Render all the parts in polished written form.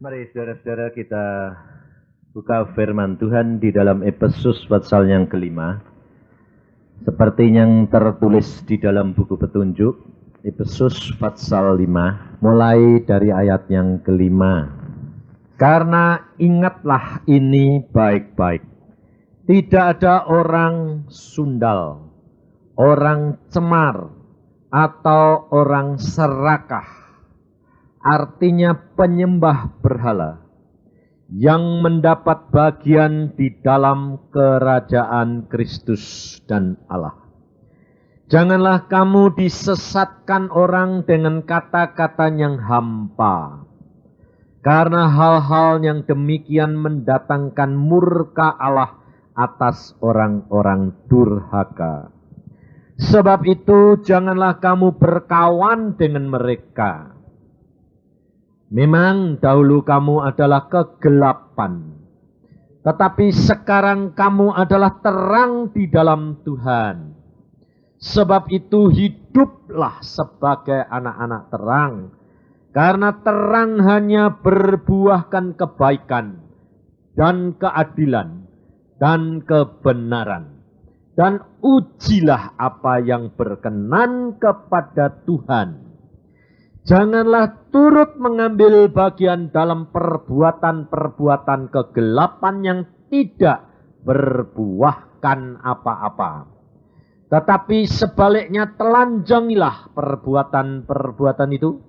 Mari saudara-saudara kita buka firman Tuhan di dalam Efesus pasal yang kelima. Seperti yang tertulis di dalam buku petunjuk, Efesus pasal 5, mulai dari ayat yang kelima. Karena ingatlah ini baik-baik. Tidak ada orang sundal, orang cemar, atau orang serakah. Artinya penyembah berhala yang mendapat bagian di dalam kerajaan Kristus dan Allah. Janganlah kamu disesatkan orang dengan kata-kata yang hampa, karena hal-hal yang demikian mendatangkan murka Allah atas orang-orang durhaka. Sebab itu janganlah kamu berkawan dengan mereka. Memang dahulu kamu adalah kegelapan, tetapi sekarang kamu adalah terang di dalam Tuhan. Sebab itu hiduplah sebagai anak-anak terang, karena terang hanya berbuahkan kebaikan dan keadilan dan kebenaran. Dan ujilah apa yang berkenan kepada Tuhan. Janganlah turut mengambil bagian dalam perbuatan-perbuatan kegelapan yang tidak berbuahkan apa-apa. Tetapi sebaliknya telanjangilah perbuatan-perbuatan itu.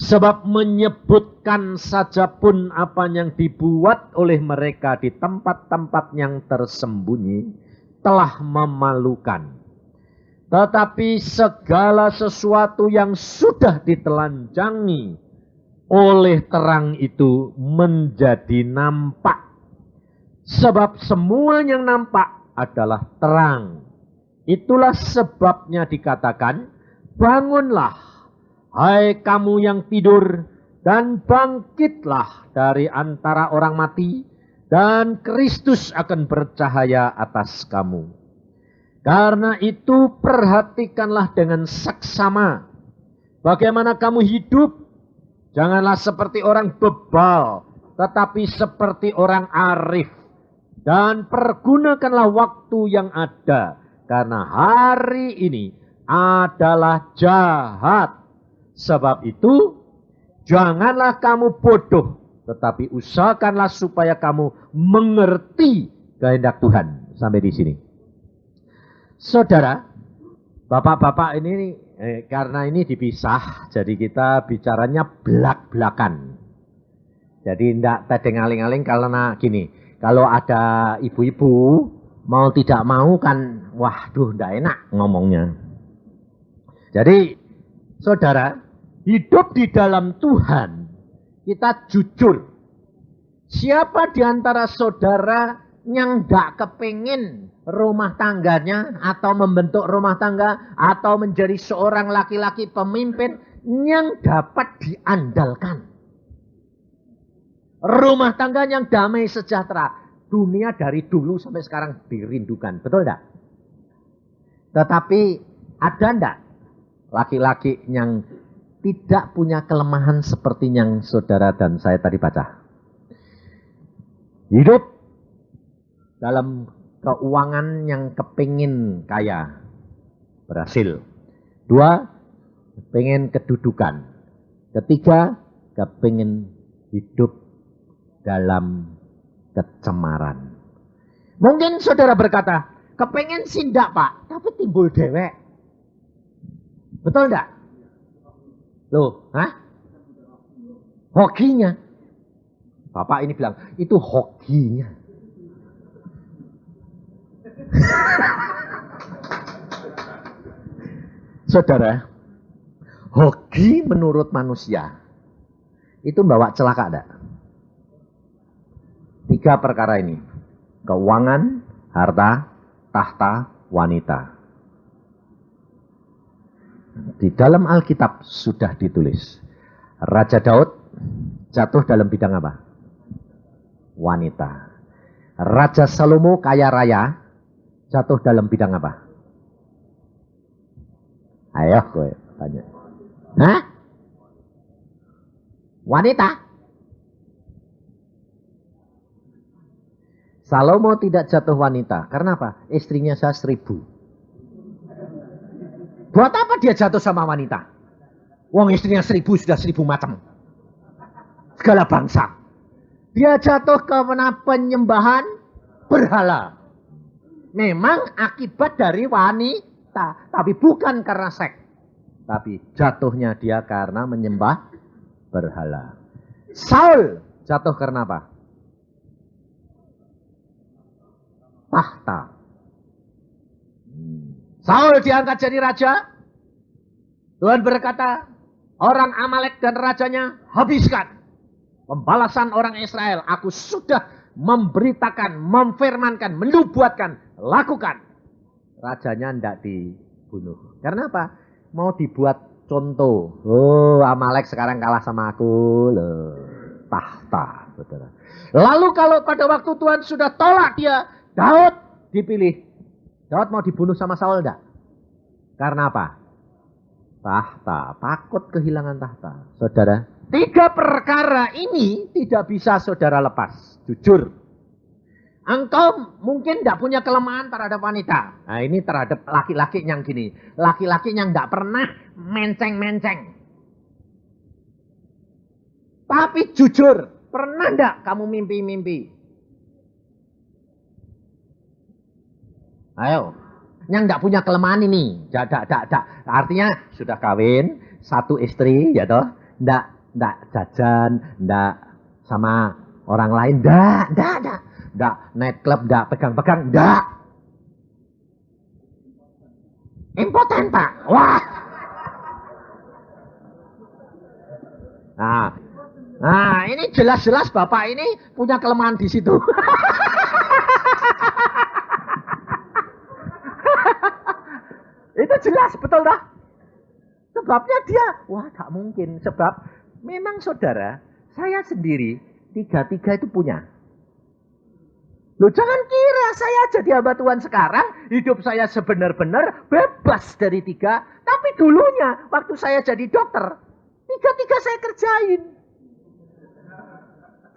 Sebab menyebutkan saja pun apa yang dibuat oleh mereka di tempat-tempat yang tersembunyi telah memalukan. Tetapi segala sesuatu yang sudah ditelanjangi oleh terang itu menjadi nampak. Sebab semua yang nampak adalah terang. Itulah sebabnya dikatakan, bangunlah, hai kamu yang tidur, dan bangkitlah dari antara orang mati, dan Kristus akan bercahaya atas kamu. Karena itu perhatikanlah dengan saksama bagaimana kamu hidup. Janganlah seperti orang bebal, tetapi seperti orang arif. Dan pergunakanlah waktu yang ada, karena hari ini adalah jahat. Sebab itu janganlah kamu bodoh, tetapi usahakanlah supaya kamu mengerti kehendak Tuhan. Sampai di sini. Saudara, bapak-bapak ini karena ini dipisah, jadi kita bicaranya belak-belakan. Jadi tidak tedeng-aling-aling karena gini, kalau ada ibu-ibu mau tidak mau kan, waduh tidak enak ngomongnya. Jadi saudara, hidup di dalam Tuhan, kita jujur. Siapa di antara saudara yang tidak kepingin rumah tangganya atau membentuk rumah tangga atau menjadi seorang laki-laki pemimpin yang dapat diandalkan? Rumah tangga yang damai sejahtera. Dunia dari dulu sampai sekarang dirindukan. Betul tidak? Tetapi ada tidak laki-laki yang tidak punya kelemahan seperti yang saudara dan saya tadi baca? Hidup dalam keuangan yang kepingin kaya, berhasil. 2, kepingin kedudukan. 3, kepingin hidup dalam kecemaran. Mungkin saudara berkata, kepingin sih enggak pak, tapi timbul dewek. Betul enggak? Loh, hah? Hokinya. Bapak ini bilang, itu hokinya. Saudara, hoki menurut manusia itu membawa celaka enggak? 3 perkara ini. Keuangan, harta, tahta, wanita. Di dalam Alkitab sudah ditulis. Raja Daud jatuh dalam bidang apa? Wanita. Raja Salomo kaya raya jatuh dalam bidang apa? Ayo gue tanya. Hah? Wanita? Salomo tidak jatuh wanita. Karena apa? Istrinya saya 1000. Buat apa dia jatuh sama wanita? Wong istrinya 1000 sudah 1000 macam. Segala bangsa. Dia jatuh karena penyembahan berhala. Memang akibat dari wanita. Tapi bukan karena seks. Tapi jatuhnya dia karena menyembah berhala. Saul jatuh karena apa? Tahta. Saul diangkat jadi raja. Tuhan berkata, orang Amalek dan rajanya habiskan. Pembalasan orang Israel, aku sudah memberitakan, memfirmankan, menubuatkan, lakukan. Rajanya tidak dibunuh. Karena apa? Mau dibuat contoh. Oh, Amalek sekarang kalah sama aku. Loh, tahta. Saudara. Lalu kalau pada waktu Tuhan sudah tolak dia, Daud dipilih. Daud mau dibunuh sama Saul enggak? Karena apa? Tahta. Takut kehilangan tahta. Saudara. 3 perkara ini tidak bisa saudara lepas. Jujur. Engkau mungkin tidak punya kelemahan terhadap wanita. Nah ini terhadap laki-laki yang gini. Laki-laki yang tidak pernah menceng-menceng. Tapi jujur. Pernah tidak kamu mimpi-mimpi? Ayo. Yang tidak punya kelemahan ini. Artinya sudah kawin. 1 istri. Ya toh. Tidak jajan. Tidak sama orang lain. Tidak nightclub. Tidak pegang-pegang. Tidak. Impoten Pak. Wah. Nah ini jelas-jelas Bapak ini punya kelemahan di situ. Itu jelas, betul dah. Sebabnya dia, wah tak mungkin. Sebab memang saudara, saya sendiri, 3 itu punya. Loh jangan kira saya jadi hamba Tuhan sekarang, hidup saya sebenar-benar bebas dari 3. Tapi dulunya, waktu saya jadi dokter, 3 saya kerjain.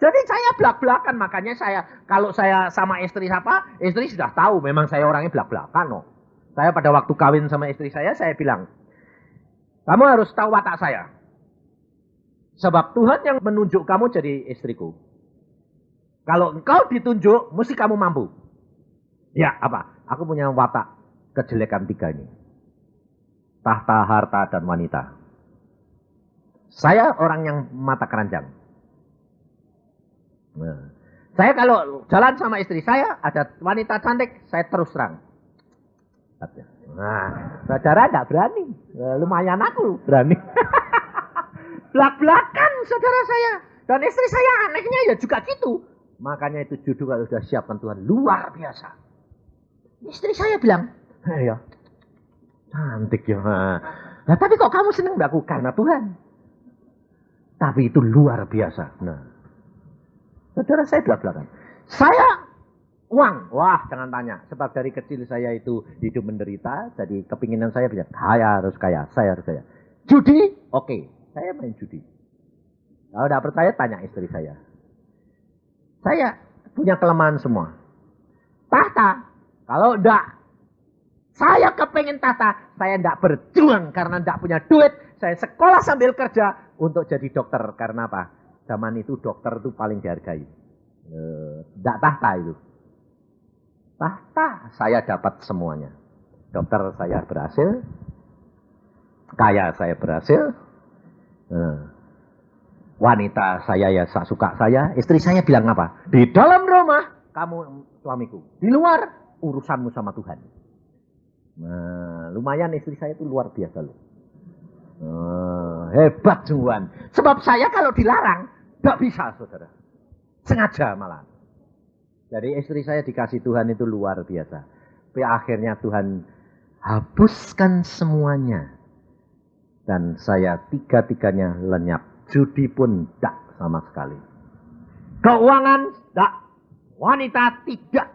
Jadi saya belak-belakan, makanya kalau saya sama istri sudah tahu memang saya orangnya belak-belakan. No. Saya pada waktu kawin sama istri saya bilang, kamu harus tahu watak saya. Sebab Tuhan yang menunjuk kamu jadi istriku. Kalau engkau ditunjuk, mesti kamu mampu. Ya, apa? Aku punya watak kejelekan 3 ini. Tahta, harta, dan wanita. Saya orang yang mata keranjang. Nah, saya kalau jalan sama istri saya, ada wanita cantik, saya terus terang. Nah, saudara tidak berani. Lumayan aku berani. Belak-belakan saudara saya. Dan istri saya anehnya ya juga gitu. Makanya itu judul kalau sudah siapkan Tuhan. Luar biasa. Istri saya bilang, ya cantik ya. Nah, tapi kok kamu senang mbakku? Karena Tuhan. Tapi itu luar biasa. Nah, saudara saya belak-belakan. Saya uang. Wah, jangan tanya. Sebab dari kecil saya itu hidup menderita. Jadi kepinginan saya bilang, saya harus kaya. Judi? Oke. Saya main judi. Kalau tidak percaya, tanya istri saya. Saya punya kelemahan semua. Tahta. Kalau tidak, saya kepengen tahta. Saya tidak berjuang karena tidak punya duit. Saya sekolah sambil kerja untuk jadi dokter. Karena apa? Zaman itu dokter itu paling dihargai. Tidak tahta itu. Tahta saya dapat semuanya. Dokter saya berhasil. Kaya saya berhasil. Wanita saya ya suka saya. Istri saya bilang apa? Di dalam rumah kamu suamiku. Di luar urusanmu sama Tuhan. Nah, lumayan istri saya itu luar biasa loh. Hebat sungguhan. Sebab saya kalau dilarang gak bisa saudara. Sengaja malah. Jadi istri saya dikasih Tuhan itu luar biasa. Tapi akhirnya Tuhan hapuskan semuanya. Dan saya 3-tiganya lenyap. Judi pun tidak sama sekali. Keuangan tidak. Wanita tidak.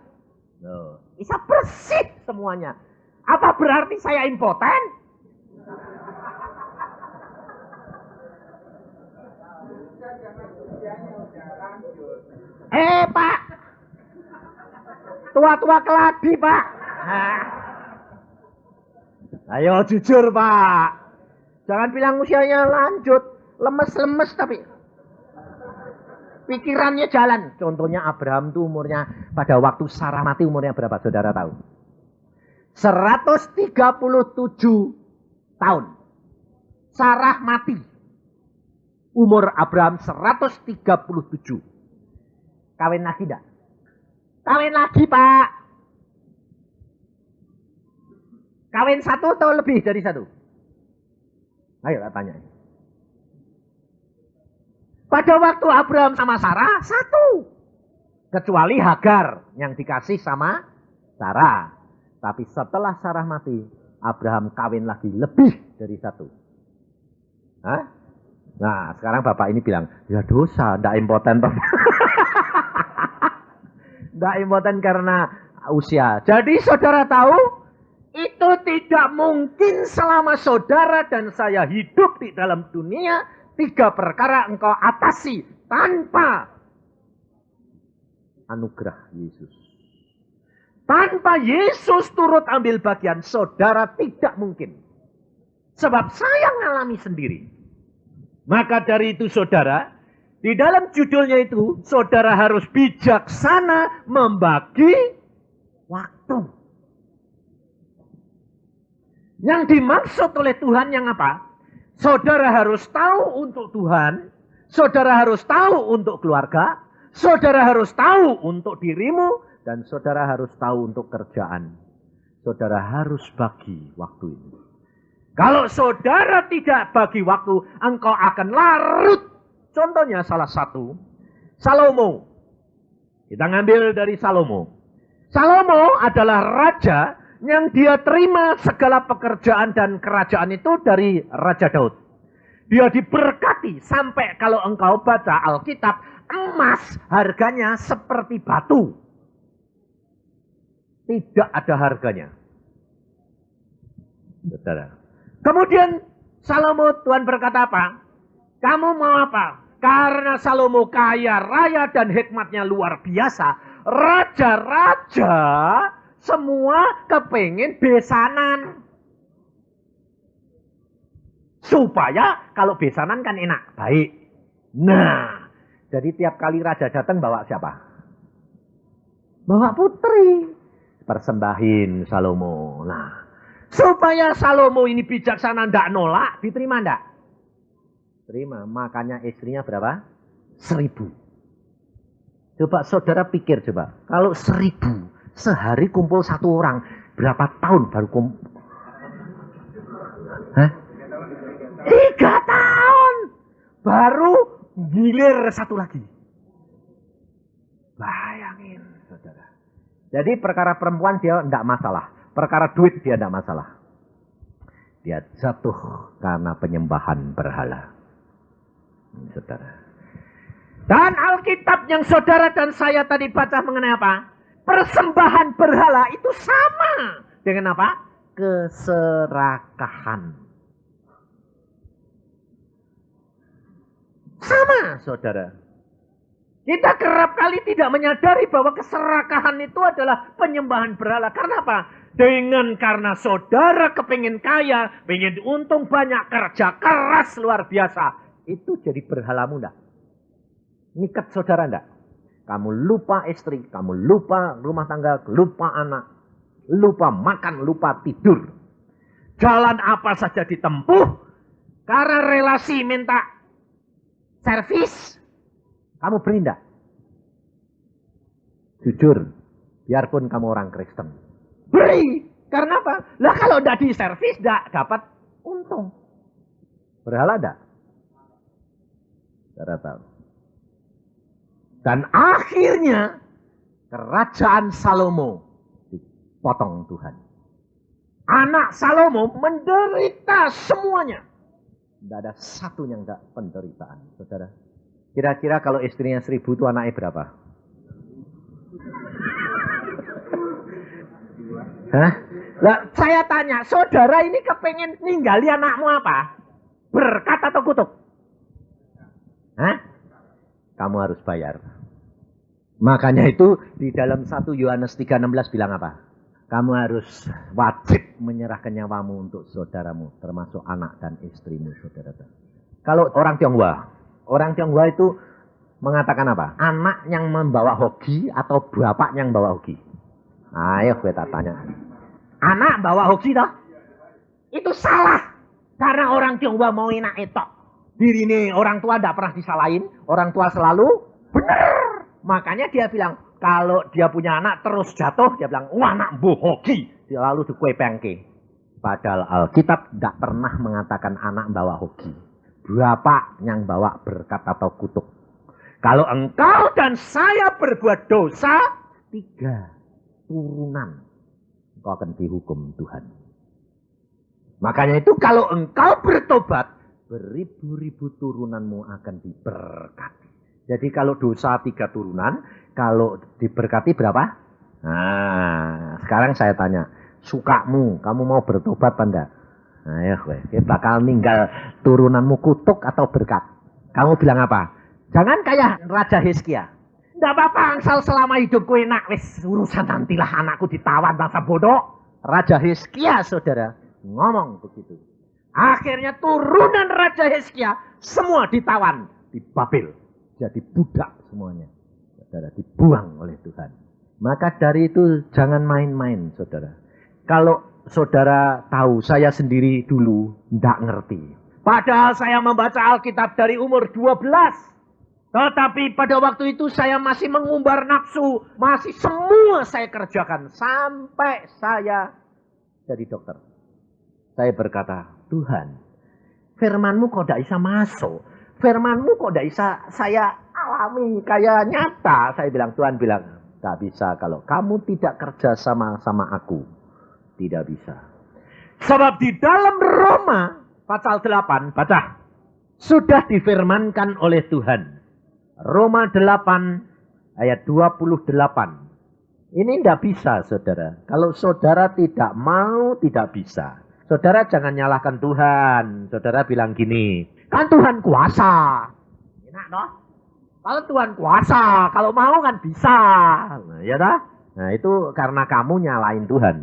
Bisa bersih semuanya. Apa berarti saya impoten? Pak. Tua-tua keladi, Pak. Ayo jujur, Pak. Jangan bilang usianya lanjut. Lemes-lemes tapi pikirannya jalan. Contohnya Abraham tuh umurnya, pada waktu Sarah mati umurnya berapa? Saudara tahu? 137 tahun. Sarah mati. Umur Abraham 137. Kawin lagi enggak? Kawin lagi, Pak. Kawin satu atau lebih dari satu? Ayo tanya. Pada waktu Abraham sama Sarah, satu. Kecuali Hagar yang dikasih sama Sarah. Tapi setelah Sarah mati, Abraham kawin lagi lebih dari satu. Hah? Nah, sekarang bapak ini bilang, ya dosa, ndak impoten. Ndak impoten karena usia. Jadi saudara tahu, itu tidak mungkin selama saudara dan saya hidup di dalam dunia, 3 perkara engkau atasi tanpa anugerah Yesus. Tanpa Yesus turut ambil bagian, saudara tidak mungkin. Sebab saya ngalami sendiri. Maka dari itu saudara, di dalam judulnya itu, saudara harus bijaksana membagi waktu. Yang dimaksud oleh Tuhan yang apa? Saudara harus tahu untuk Tuhan, saudara harus tahu untuk keluarga, saudara harus tahu untuk dirimu, dan saudara harus tahu untuk kerjaan. Saudara harus bagi waktu ini. Kalau saudara tidak bagi waktu, engkau akan larut. Contohnya salah satu, Salomo. Kita ngambil dari Salomo. Salomo adalah raja yang dia terima segala pekerjaan dan kerajaan itu dari Raja Daud. Dia diberkati sampai kalau engkau baca Alkitab, emas harganya seperti batu. Tidak ada harganya. Saudara. Kemudian Salomo, Tuhan berkata apa? Kamu mau apa? Karena Salomo kaya raya dan hikmatnya luar biasa. Raja-raja semua kepengen besanan. Supaya kalau besanan kan enak, baik. Nah, jadi tiap kali raja datang bawa siapa? Bawa putri. Persembahin Salomo. Nah, supaya Salomo ini bijaksana ndak nolak, diterima ndak? Terima. Makanya istrinya berapa? 1000. Coba saudara pikir coba. Kalau 1000. Sehari kumpul 1 orang. Berapa tahun baru kumpul? Hah? 3 tahun. Baru gilir 1 lagi. Bayangin saudara. Jadi perkara perempuan dia tidak masalah. Perkara duit dia tidak masalah. Dia jatuh karena penyembahan berhala. Saudara. Dan Alkitab yang saudara dan saya tadi baca mengenai apa? Persembahan berhala itu sama dengan apa? Keserakahan. Sama, saudara. Kita kerap kali tidak menyadari bahwa keserakahan itu adalah penyembahan berhala. Karena apa? Karena saudara kepingin kaya, pengen untung banyak, kerja keras luar biasa. Itu jadi berhalamu enggak? Ngikat saudara enggak? Kamu lupa istri, kamu lupa rumah tangga, lupa anak, lupa makan, lupa tidur. Jalan apa saja ditempuh, karena relasi minta servis, kamu beri enggak? Jujur, biarpun kamu orang Kristen. Beri, karena apa? Lah kalau enggak diservis, enggak dapat untung. Berhala enggak? Saudara tahu. Dan akhirnya kerajaan Salomo dipotong Tuhan. Anak Salomo menderita semuanya. Tidak ada satu yang tidak penderitaan. Saudara. Kira-kira kalau istrinya 1000 itu anaknya berapa? Hah? Lah, saya tanya, saudara ini kepengen ninggali anakmu apa? Berkat atau kutuk? Hah? Kamu harus bayar. Makanya itu di dalam 1 Yohanes 3:16 bilang apa? Kamu harus wajib menyerahkan nyawamu untuk saudaramu, termasuk anak dan istrimu, saudara. Kalau orang Tionghoa itu mengatakan apa? Anak yang membawa hoki atau bapak yang bawa hoki? Ayo gue tanya. Anak bawa hoki toh? Itu salah. Karena orang Tionghoa mau enak etok. Diri ini orang tua tidak pernah disalahin. Orang tua selalu benar. Makanya dia bilang, kalau dia punya anak terus jatuh, dia bilang, wah anak bohoki. Dia lalu dikue pengke. Padahal Alkitab tidak pernah mengatakan anak bawa hoki. Bapak yang bawa berkat atau kutuk. Kalau engkau dan saya berbuat dosa, 3 turunan engkau akan dihukum Tuhan. Makanya itu kalau engkau bertobat, beribu-ribu turunanmu akan diberkati. Jadi kalau dosa 3 turunan, kalau diberkati berapa? Nah, sekarang saya tanya, sukamu, kamu mau bertobat apa enggak? Nah, ya kita bakal ninggal turunanmu kutuk atau berkat. Kamu bilang apa? Jangan kayak Raja Hizkia. Enggak apa-apa, asal selama hidupku enak, wis urusan nantilah anakku ditawan bangsa bodoh. Raja Hizkia, saudara, ngomong begitu. Akhirnya turunan Raja Hizkia semua ditawan di Babel. Jadi budak semuanya. Saudara, dibuang oleh Tuhan. Maka dari itu jangan main-main, saudara. Kalau saudara tahu, saya sendiri dulu tidak ngerti. Padahal saya membaca Alkitab dari umur 12. Tetapi pada waktu itu saya masih mengumbar nafsu. Masih semua saya kerjakan. Sampai saya jadi dokter. Saya berkata, Tuhan, firman-Mu kok tidak bisa masuk. Firman-Mu kok tidak bisa saya alami kayak nyata. Saya bilang, Tuhan bilang, tidak bisa kalau kamu tidak kerja sama aku. Tidak bisa. Sebab di dalam Roma pasal 8, baca. Sudah difirmankan oleh Tuhan. Roma 8 ayat 28. Ini tidak bisa, saudara. Kalau saudara tidak mau, tidak bisa. Saudara jangan nyalahkan Tuhan. Saudara bilang gini, kan Tuhan kuasa. Enak toh? Kalau Tuhan kuasa, kalau mau kan bisa. Nah, ya dah? Nah, itu karena kamu nyalain Tuhan.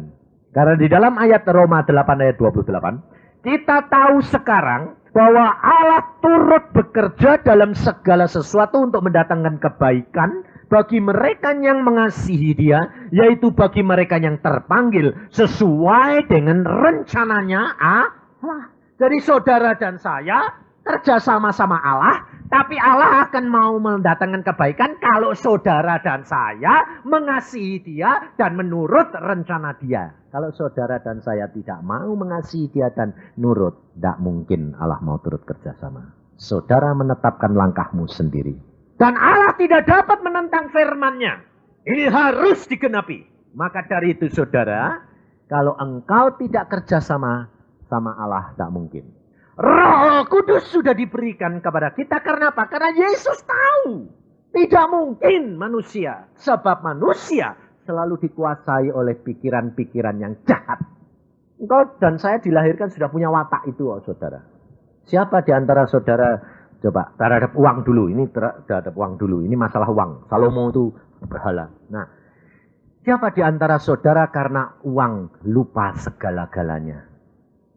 Karena di dalam ayat Roma 8 ayat 28, kita tahu sekarang bahwa Allah turut bekerja dalam segala sesuatu untuk mendatangkan kebaikan bagi mereka yang mengasihi Dia, yaitu bagi mereka yang terpanggil sesuai dengan rencananya Allah. Jadi saudara dan saya kerja sama-sama Allah, tapi Allah akan mau mendatangkan kebaikan kalau saudara dan saya mengasihi Dia dan menurut rencana Dia. Kalau saudara dan saya tidak mau mengasihi Dia dan nurut, tidak mungkin Allah mau turut kerjasama. Saudara menetapkan langkahmu sendiri. Dan Allah tidak dapat menentang firman-Nya. Ini harus digenapi. Maka dari itu saudara, kalau engkau tidak kerjasama sama Allah, tidak mungkin. Roh Kudus sudah diberikan kepada kita karena apa? Karena Yesus tahu. Tidak mungkin manusia. Sebab manusia selalu dikuasai oleh pikiran-pikiran yang jahat. Engkau dan saya dilahirkan sudah punya watak itu, oh, saudara. Siapa di antara saudara, coba terhadap uang dulu. Ini terhadap uang dulu. Ini masalah uang. Salomo itu berhala. Nah, siapa di antara saudara karena uang lupa segala-galanya?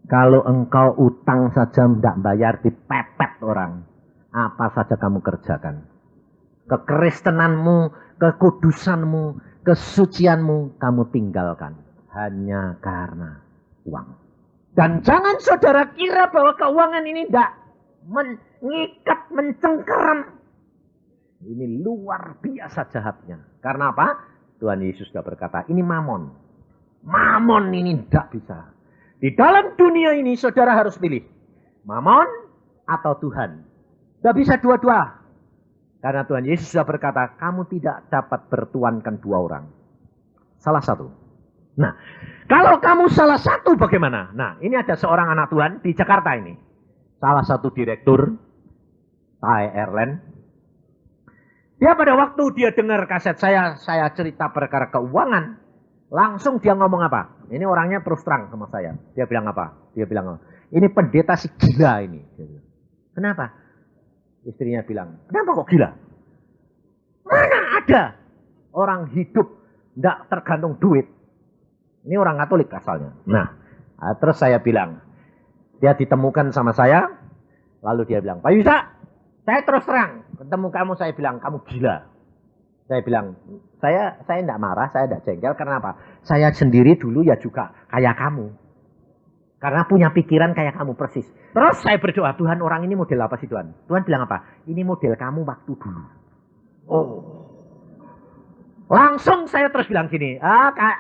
Kalau engkau utang saja tidak bayar, dipepet orang. Apa saja kamu kerjakan. Kekristenanmu, kekudusanmu, kesucianmu kamu tinggalkan. Hanya karena uang. Dan jangan saudara kira bahwa keuangan ini tidak mengikat, mencengkeram. Ini luar biasa jahatnya. Karena apa? Tuhan Yesus sudah berkata, ini mamon. Mamon ini tidak bisa. Di dalam dunia ini saudara harus pilih. Mamon atau Tuhan. Tidak bisa dua-dua. Karena Tuhan Yesus sudah berkata, kamu tidak dapat bertuankan 2 orang. Salah satu. Nah, kalau kamu salah satu bagaimana? Nah, ini ada seorang anak Tuhan di Jakarta ini. Salah satu direktur Thai Airline. Dia pada waktu dia dengar kaset saya cerita perkara keuangan. Langsung dia ngomong apa? Ini orangnya terus terang sama saya. Dia bilang apa? Dia bilang, ini pendeta si gila ini. Kenapa? Istrinya bilang, kenapa kok gila? Mana ada Orang hidup tidak tergantung duit. Ini orang Katolik asalnya. Nah, terus saya bilang, dia ditemukan sama saya, lalu dia bilang, Pak Yusa, saya terus terang, ketemu kamu, saya bilang, kamu gila. Saya bilang, saya tidak marah, saya tidak jengkel, karena apa? Saya sendiri dulu ya juga kayak kamu. Karena punya pikiran kayak kamu persis. Terus saya berdoa, Tuhan orang ini model apa sih Tuhan? Tuhan bilang apa? Ini model kamu waktu dulu. Oh. Langsung saya terus bilang gini,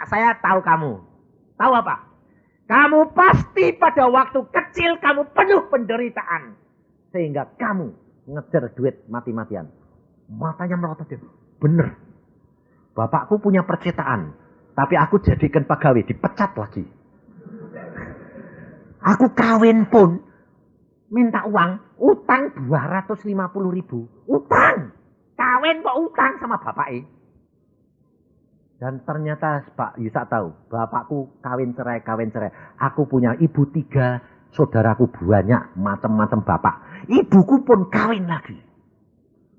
saya tahu kamu. Tahu apa? Kamu pasti pada waktu kecil kamu penuh penderitaan. Sehingga kamu ngejar duit mati-matian. Matanya melotot dia. Bener. Bapakku punya percintaan. Tapi aku jadikan pegawai, dipecat lagi. Aku kawin pun minta uang, utang 250.000. Utang. Kawin kok utang sama bapaknya. Dan ternyata Pak Yusa tahu, bapakku kawin cerai. Aku punya ibu 3, saudaraku banyak, macam-macam bapak. Ibuku pun kawin lagi.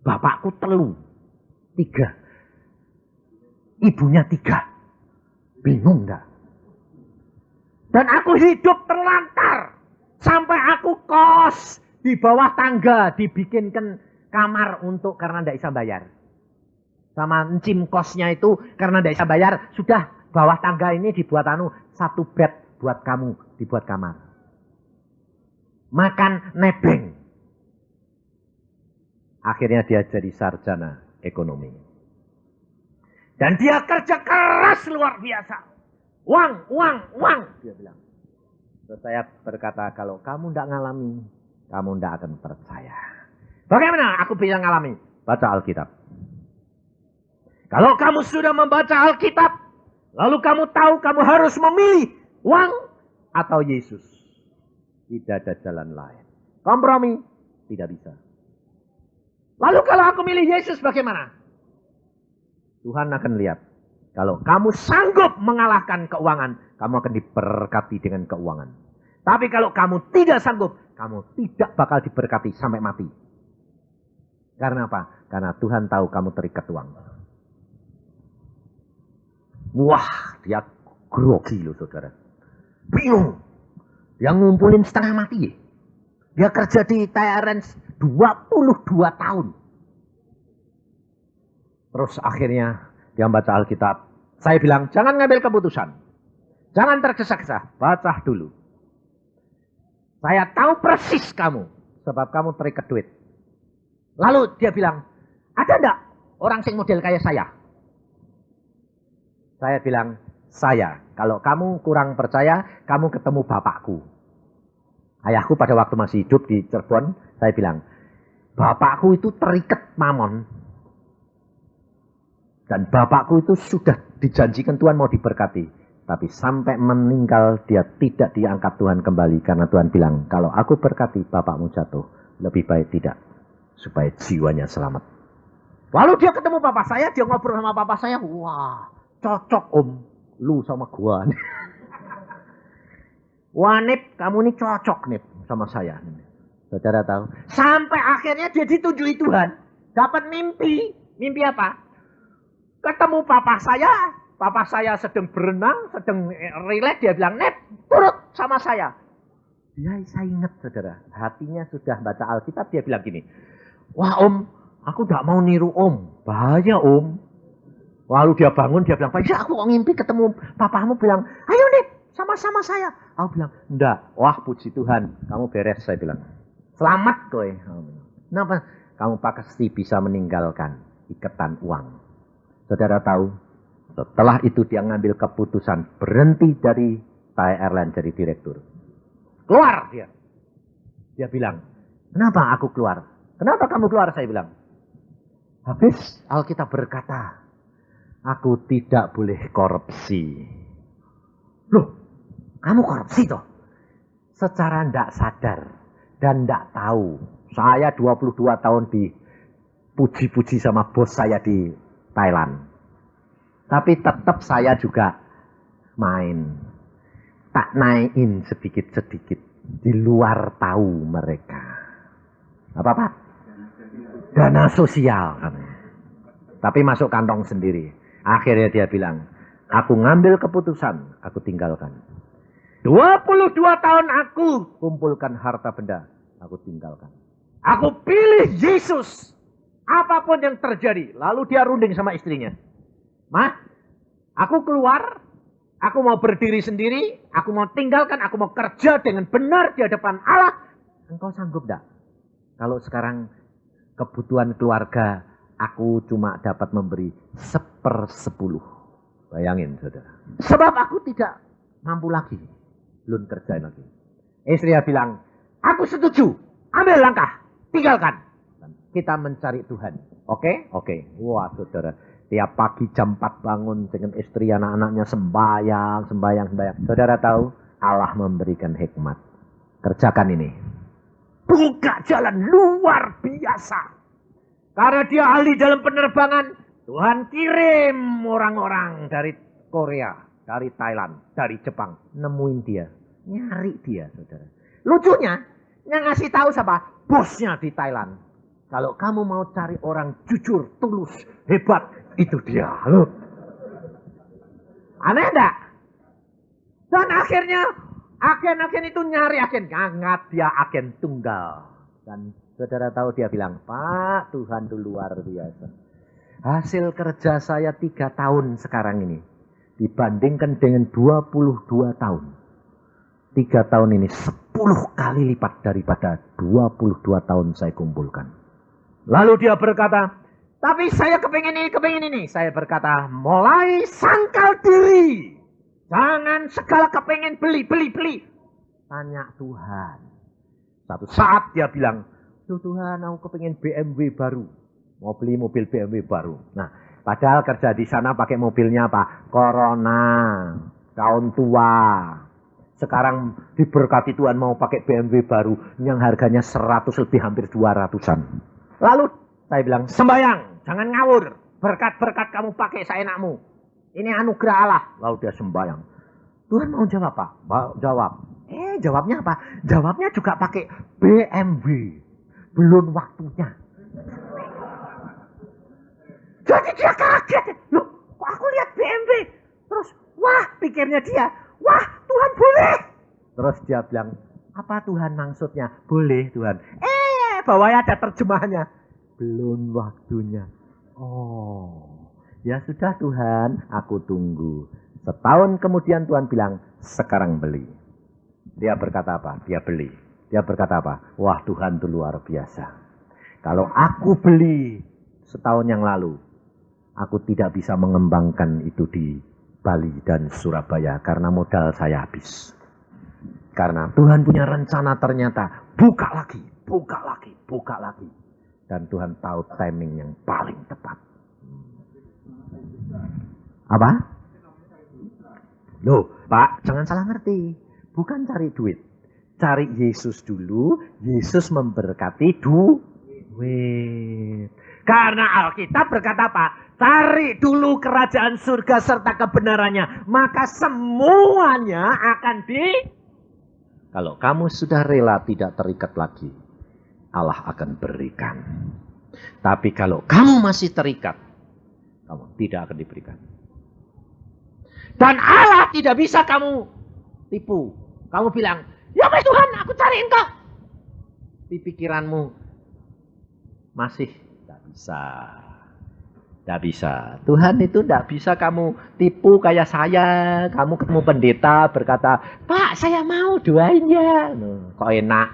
Bapakku 3. Ibunya 3. Bingung enggak? Dan aku hidup terlantar. Sampai aku kos di bawah tangga, dibikinkan kamar karena tidak bisa bayar. Sama encim kosnya itu karena tidak bisa bayar, sudah bawah tangga ini dibuat satu bed buat kamu, dibuat kamar. Makan nebeng. Akhirnya dia jadi sarjana ekonomi. Dan dia kerja keras luar biasa. Uang, dia bilang. Terus saya berkata, kalau kamu tidak ngalami, kamu tidak akan percaya. Bagaimana aku bisa ngalami? Baca Alkitab. Kalau kamu sudah membaca Alkitab, lalu kamu tahu kamu harus memilih uang atau Yesus. Tidak ada jalan lain. Kompromi tidak bisa. Lalu kalau aku milih Yesus bagaimana? Tuhan akan lihat. Kalau kamu sanggup mengalahkan keuangan, kamu akan diberkati dengan keuangan. Tapi kalau kamu tidak sanggup, kamu tidak bakal diberkati sampai mati. Karena apa? Karena Tuhan tahu kamu terikat uang. Wah, dia grogi loh saudara. Bingung. Yang ngumpulin setengah mati. Dia kerja di Thailand 22 tahun. Terus akhirnya dia baca Alkitab. Saya bilang, jangan ngambil keputusan. Jangan tergesa-gesa. Baca dulu. Saya tahu persis kamu. Sebab kamu terikat duit. Lalu dia bilang, ada enggak orang sing model kayak saya? Saya bilang, kalau kamu kurang percaya, kamu ketemu bapakku. Ayahku pada waktu masih hidup di Cirebon, saya bilang, bapakku itu terikat mamon. Dan bapakku itu sudah dijanjikan Tuhan mau diberkati. Tapi sampai meninggal dia tidak diangkat Tuhan kembali. Karena Tuhan bilang, kalau aku berkati bapakmu jatuh, lebih baik tidak. Supaya jiwanya selamat. Lalu dia ketemu bapak saya, dia ngobrol sama bapak saya, wah. Cocok om, lu sama gua. Wah Nip, kamu ini cocok Nip sama saya. Saudara tahu. Sampai akhirnya dia ditunjuki Tuhan. Dapat mimpi. Mimpi apa? Ketemu papa saya sedang berenang, sedang rileks. Dia bilang, Nip, turut sama saya. Dia saya ingat saudara. Hatinya sudah baca Alkitab. Dia bilang gini. Wah om, aku gak mau niru om. Bahaya om. Lalu dia bangun, dia bilang, Pak Isa, aku kok ngimpi ketemu papamu bilang, ayo Nip, sama-sama saya. Aku bilang, enggak. Wah puji Tuhan, kamu beres, saya bilang. Selamat kowe. Kenapa? Kamu pasti bisa meninggalkan ikatan uang. Saudara tahu, setelah itu dia ngambil keputusan berhenti dari Thai Airlines jadi direktur. Keluar dia. Dia bilang, kenapa aku keluar? Kenapa kamu keluar? Saya bilang. Habis Alkitab berkata, aku tidak boleh korupsi. Loh, kamu korupsi toh? Secara tidak sadar dan tidak tahu. Saya 22 tahun dipuji-puji sama bos saya di Thailand. Tapi tetap saya juga main. Tak naikin sedikit-sedikit. Di luar tahu mereka. Apa? Dana sosial. Tapi masuk kantong sendiri. Akhirnya dia bilang, aku ngambil keputusan, aku tinggalkan. 22 tahun aku kumpulkan harta benda, aku tinggalkan. Aku pilih Yesus. Apapun yang terjadi. Lalu dia runding sama istrinya. Mah, aku keluar. Aku mau berdiri sendiri. Aku mau tinggalkan. Aku mau kerja dengan benar di hadapan Allah. Engkau sanggup enggak? Kalau sekarang kebutuhan keluarga, aku cuma dapat memberi 1/10. Bayangin saudara. Sebab aku tidak mampu lagi. Belum kerjain lagi. Istrinya bilang, aku setuju. Ambil langkah. Tinggalkan. Kita mencari Tuhan. Oke? Oke. Wah saudara. Tiap pagi jam 4 bangun dengan istri anak-anaknya sembahyang. Saudara tahu? Allah memberikan hikmat. Kerjakan ini. Buka jalan luar biasa. Karena dia ahli dalam penerbangan. Tuhan kirim orang-orang dari Korea. Dari Thailand. Dari Jepang. Nemuin dia. Nyari dia saudara. Lucunya. Yang ngasih tahu siapa? Bosnya di Thailand. Kalau kamu mau cari orang jujur, tulus, hebat, itu dia. Loh. Aneh enggak? Dan akhirnya, agen-agen itu nyari agen. Ngangat dia agen tunggal. Dan saudara tahu dia bilang, Pak, Tuhan itu luar biasa. Hasil kerja saya 3 tahun sekarang ini. Dibandingkan dengan 22 tahun. 3 tahun ini 10 kali lipat daripada 22 tahun saya kumpulkan. Lalu dia berkata, tapi saya kepingin ini. Saya berkata, mulai sangkal diri. Jangan segala kepingin beli. Tanya Tuhan. Satu saat dia bilang, Tuhan aku kepingin BMW baru. Mau beli mobil BMW baru. Nah, padahal kerja di sana pakai mobilnya apa? Corona. Tahun tua. Sekarang diberkati Tuhan mau pakai BMW baru. Yang harganya 100 lebih hampir 200-an. Lalu saya bilang, sembahyang, jangan ngawur. Berkat-berkat kamu pakai seenakmu. Ini anugerah Allah. Lalu dia sembahyang. Tuhan mau jawab apa? Jawab. Jawabnya apa? Jawabnya juga pakai BMW. Belum waktunya. Jadi dia kaget. Loh, kok aku lihat BMW? Terus, wah, pikirnya dia. Wah, Tuhan boleh. Terus dia bilang, apa Tuhan maksudnya? Boleh Tuhan. Bawahnya ada terjemahannya. Belum waktunya. Oh, ya sudah Tuhan, aku tunggu. Setahun kemudian Tuhan bilang, sekarang beli. Dia berkata apa? Dia beli. Dia berkata apa? Wah Tuhan itu luar biasa. Kalau aku beli setahun yang lalu, aku tidak bisa mengembangkan itu di Bali dan Surabaya karena modal saya habis. Karena Tuhan punya rencana ternyata buka lagi. Dan Tuhan tahu timing yang paling tepat. Apa? Loh, Pak, jangan salah ngerti. Bukan cari duit. Cari Yesus dulu, Yesus memberkati duit. Karena Alkitab berkata apa? Cari dulu kerajaan surga serta kebenarannya. Maka semuanya akan Kalau kamu sudah rela tidak terikat lagi, Allah akan berikan. Tapi kalau kamu masih terikat, kamu tidak akan diberikan. Dan Allah tidak bisa kamu tipu. Kamu bilang, ya Tuhan aku cariin kok. Di pikiranmu masih tidak bisa. Tidak bisa. Tuhan itu tidak bisa kamu tipu kayak saya. Kamu ketemu pendeta berkata, Pak saya mau doain ya. Kok enak.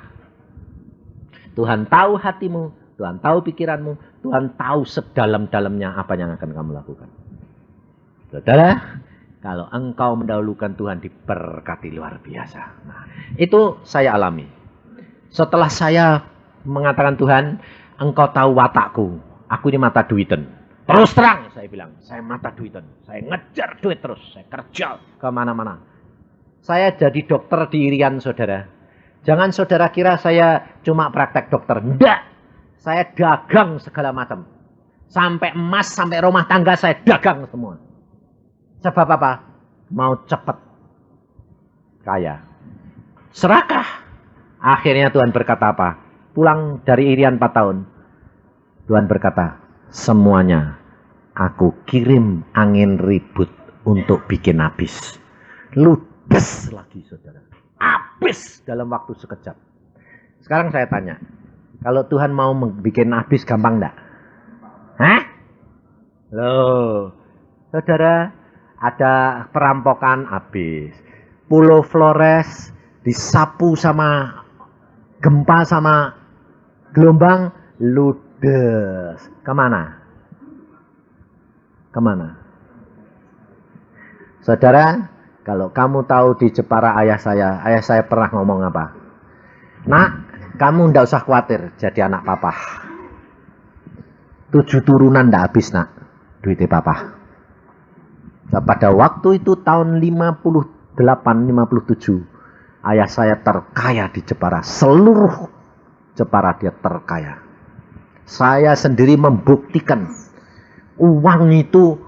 Tuhan tahu hatimu, Tuhan tahu pikiranmu, Tuhan tahu sedalam-dalamnya apa yang akan kamu lakukan. Saudara, kalau engkau mendahulukan Tuhan diberkati luar biasa. Nah, itu saya alami. Setelah saya mengatakan Tuhan, engkau tahu watakku, aku ini mata duitan. Terus terang saya bilang, saya mata duitan. Saya ngejar duit terus, saya kerja kemana-mana. Saya jadi dokter di Irian saudara. Jangan saudara kira saya cuma praktek dokter. Enggak. Saya dagang segala macam. Sampai emas, sampai rumah tangga saya dagang semua. Sebab apa? Mau cepat kaya. Serakah. Akhirnya Tuhan berkata apa? Pulang dari Irian 4 tahun. Tuhan berkata, semuanya aku kirim angin ribut untuk bikin habis. Ludes lagi saudara. Habis dalam waktu sekejap. Sekarang saya tanya, kalau Tuhan mau bikin habis gampang enggak? Hah? Loh, saudara, ada perampokan habis. Pulau Flores disapu sama gempa sama gelombang, ludes. Kemana? Kemana? Saudara, kalau kamu tahu di Jepara ayah saya pernah ngomong apa? Nak, kamu ndak usah khawatir jadi anak papa. 7 turunan ndak habis nak, duitnya papa. Nah, pada waktu itu tahun 58-57, ayah saya terkaya di Jepara. Seluruh Jepara dia terkaya. Saya sendiri membuktikan uang itu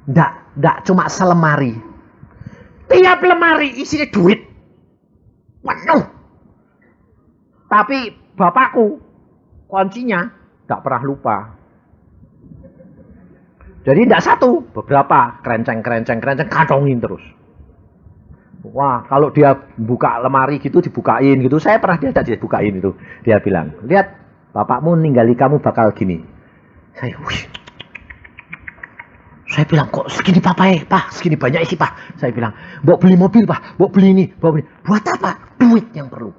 ndak cuma selemari. Tiap lemari isinya duit. Waduh. Tapi bapakku kuncinya ndak pernah lupa. Jadi ndak satu, beberapa kerenceng kantongin terus. Wah, kalau dia buka lemari gitu dibukain gitu, saya pernah diajak dibukain itu. Dia bilang, lihat bapakmu ninggali kamu bakal gini. Saya bilang, kok segini pak, segini banyak isi pak. Saya bilang, mau beli mobil pak, mau beli ini, mau beli. Buat apa? Duit yang perlu.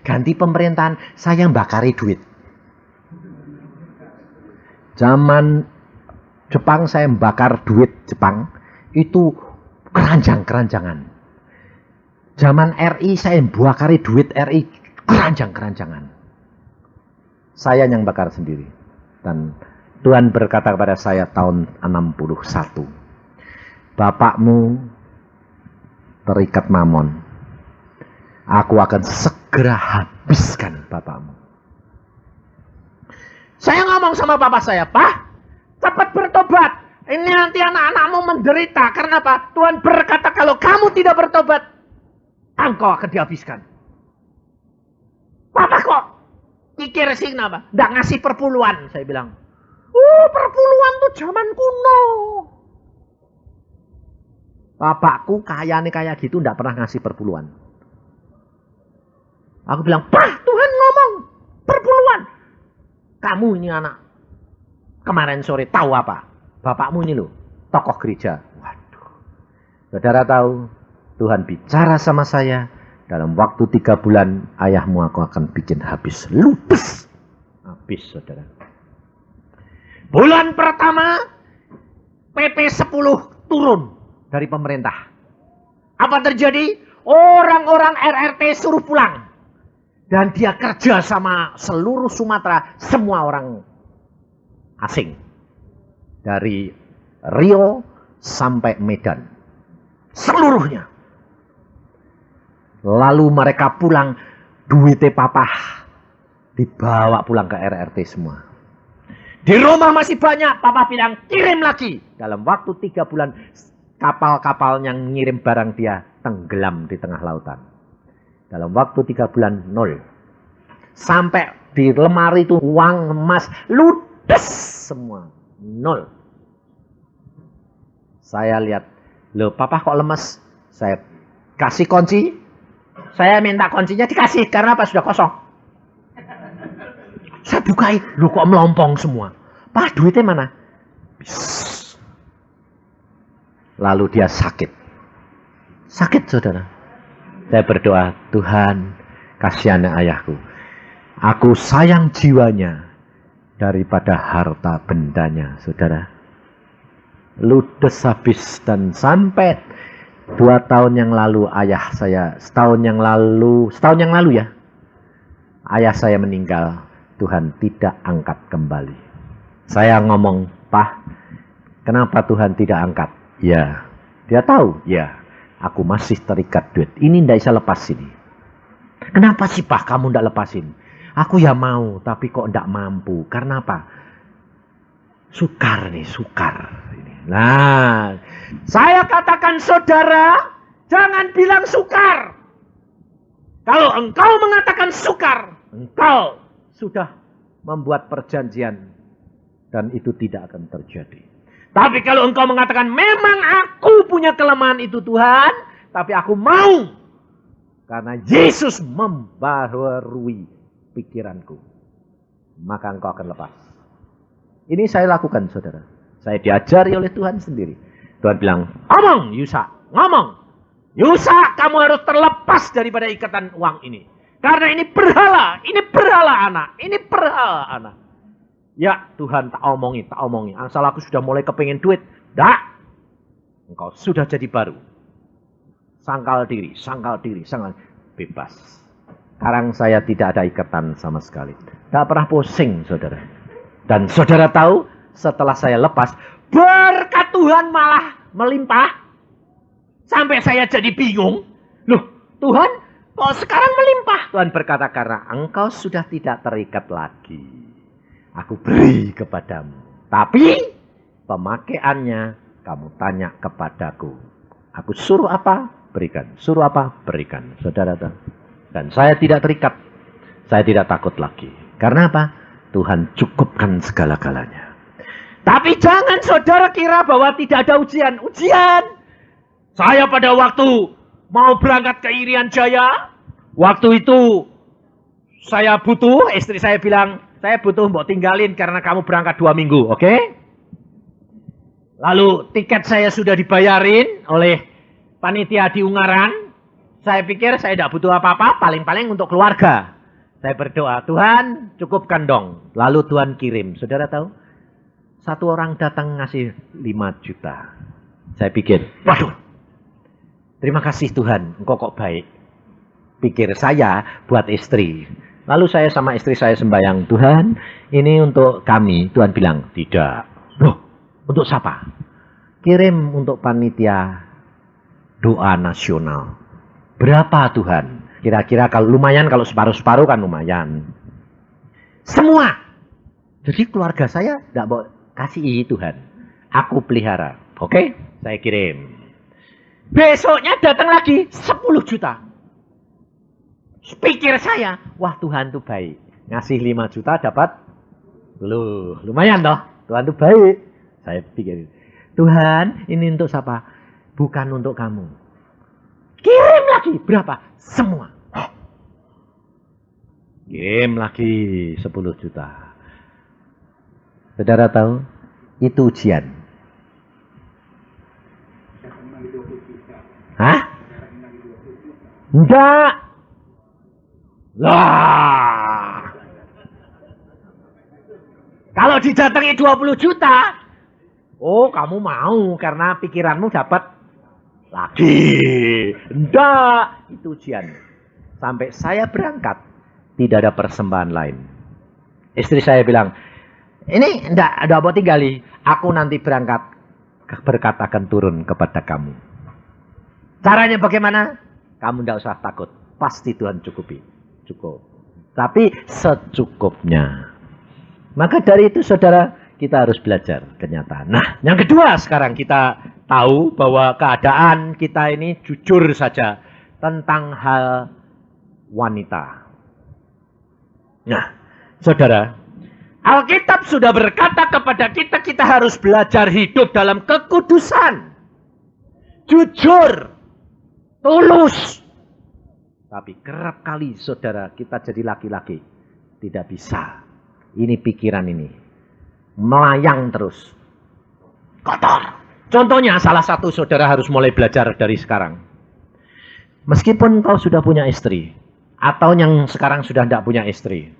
Ganti pemerintahan, saya bakari duit. Zaman Jepang saya bakar duit Jepang, itu keranjang-keranjangan. Zaman RI saya bakari duit RI, keranjang-keranjangan. Saya yang bakar sendiri. Dan Tuhan berkata kepada saya tahun 61, bapakmu terikat mamon. Aku akan segera habiskan bapakmu. Saya ngomong sama bapak saya, Pak, cepat bertobat. Ini nanti anak-anakmu menderita. Karena apa? Tuhan berkata kalau kamu tidak bertobat, engkau akan dihabiskan. Papa kok pikir sih kenapa? Nggak ngasih perpuluhan, saya bilang. Perpuluhan tuh zaman kuno. Bapakku kaya nih kayak gitu, nggak pernah ngasih perpuluhan. Aku bilang, Pak, Tuhan ngomong perpuluhan. Kamu ini anak kemarin sore tahu apa? Bapakmu ini loh, tokoh gereja. Waduh. Saudara tahu, Tuhan bicara sama saya, dalam waktu 3 bulan, ayahmu aku akan bikin habis. Ludes. Habis, saudara. Bulan pertama, PP 10 turun dari pemerintah. Apa terjadi? Orang-orang RRT suruh pulang. Dan dia kerja sama seluruh Sumatera, semua orang asing. Dari Rio sampai Medan. Seluruhnya. Lalu mereka pulang, duitnya papa dibawa pulang ke RRT semua. Di rumah masih banyak, papa bilang kirim lagi. Dalam waktu 3 bulan, kapal-kapal yang ngirim barang dia tenggelam di tengah lautan. Dalam waktu 3 bulan, 0. Sampai di lemari itu uang, emas, ludes semua. 0. Saya lihat, loh papa kok lemes? Saya kasih kunci. Saya minta kuncinya dikasih, karena apa? Sudah kosong. Saya bukai, loh kok melompong semua. Pak, duitnya mana? Lalu dia sakit. Sakit, saudara. Saya berdoa, Tuhan, kasihani ayahku. Aku sayang jiwanya daripada harta bendanya, saudara. Ludes habis, dan sampai 2 tahun yang lalu ayah saya, setahun yang lalu ya, ayah saya meninggal. Tuhan tidak angkat kembali. Saya ngomong, Pak, kenapa Tuhan tidak angkat? Ya, dia tahu, ya. Aku masih terikat duit. Ini tidak bisa lepas ini. Kenapa sih Pak kamu tidak lepasin? Aku ya mau, tapi kok tidak mampu. Karena apa? Sukar nih, sukar. Nah, saya katakan saudara, jangan bilang sukar. Kalau engkau mengatakan sukar, engkau sudah membuat perjanjian Dan itu tidak akan terjadi. Tapi kalau engkau mengatakan, memang aku punya kelemahan itu Tuhan, tapi aku mau. Karena Yesus membaharui pikiranku. Maka engkau akan lepas. Ini saya lakukan, saudara. Saya diajari oleh Tuhan sendiri. Tuhan bilang, ngomong Yusa, ngomong. Yusa, kamu harus terlepas daripada ikatan uang ini. Karena ini berhala anak, ini berhala anak. Ya Tuhan, tak omongi. Asal aku sudah mulai kepingin duit. Dak, engkau sudah jadi baru. Sangkal diri. Bebas. Sekarang saya tidak ada ikatan sama sekali. Tidak pernah pusing, saudara. Dan saudara tahu, setelah saya lepas, berkat Tuhan malah melimpah. Sampai saya jadi bingung. Loh, Tuhan kok sekarang melimpah? Tuhan berkata, karena engkau sudah tidak terikat lagi. Aku beri kepadamu. Tapi pemakaiannya kamu tanya kepadaku. Aku suruh apa? Berikan. Suruh apa? Berikan. Saudara tahu. Dan saya tidak terikat. Saya tidak takut lagi. Karena apa? Tuhan cukupkan segala-galanya. Tapi jangan saudara kira bahwa tidak ada ujian. Ujian. Saya pada waktu mau berangkat ke Irian Jaya. Waktu itu saya butuh. Istri saya bilang, saya butuh mbok tinggalin karena kamu berangkat 2 minggu. Oke? Lalu tiket saya sudah dibayarin oleh panitia di Ungaran. Saya pikir saya tidak butuh apa-apa. Paling-paling untuk keluarga. Saya berdoa, Tuhan cukupkan dong. Lalu Tuhan kirim. Saudara tahu? Satu orang datang ngasih 5 juta. Saya pikir, waduh. Terima kasih Tuhan, engkau kok baik. Pikir saya buat istri. Lalu saya sama istri saya sembahyang, Tuhan ini untuk kami. Tuhan bilang, tidak. Loh, untuk siapa? Kirim untuk panitia doa nasional. Berapa Tuhan? Kira-kira kalau lumayan, kalau separuh-separuh kan lumayan. Semua. Jadi keluarga saya tidak mau kasih Tuhan. Aku pelihara. Oke? Saya kirim. Besoknya datang lagi 10 juta. Pikir saya, wah Tuhan tuh baik. Ngasih 5 juta dapat, loh lumayan toh. Tuhan tuh baik. Saya pikir, Tuhan ini untuk siapa? Bukan untuk kamu. Kirim lagi, berapa? Semua. Kirim lagi 10 juta. Saudara tahu, itu ujian. Hah? Enggak. Lah. Kalau didatangi 20 juta, oh kamu mau karena pikiranmu dapat lagi. Enggak, itu ujian. Sampai saya berangkat, tidak ada persembahan lain. Istri saya bilang, ini enggak ada apa tinggali. Aku nanti berangkat, berkat akan turun kepada kamu. Caranya bagaimana? Kamu tidak usah takut. Pasti Tuhan cukupi. Cukup. Tapi secukupnya. Maka dari itu saudara, kita harus belajar kenyataan. Nah, yang kedua sekarang kita tahu bahwa keadaan kita ini jujur saja tentang hal wanita. Nah, saudara, Alkitab sudah berkata kepada kita, kita harus belajar hidup dalam kekudusan. Jujur. Tulus. Tapi kerap kali saudara kita jadi laki-laki tidak bisa. Ini pikiran ini. Melayang terus. Kotor. Contohnya salah satu saudara harus mulai belajar dari sekarang. Meskipun kau sudah punya istri. Atau yang sekarang sudah tidak punya istri.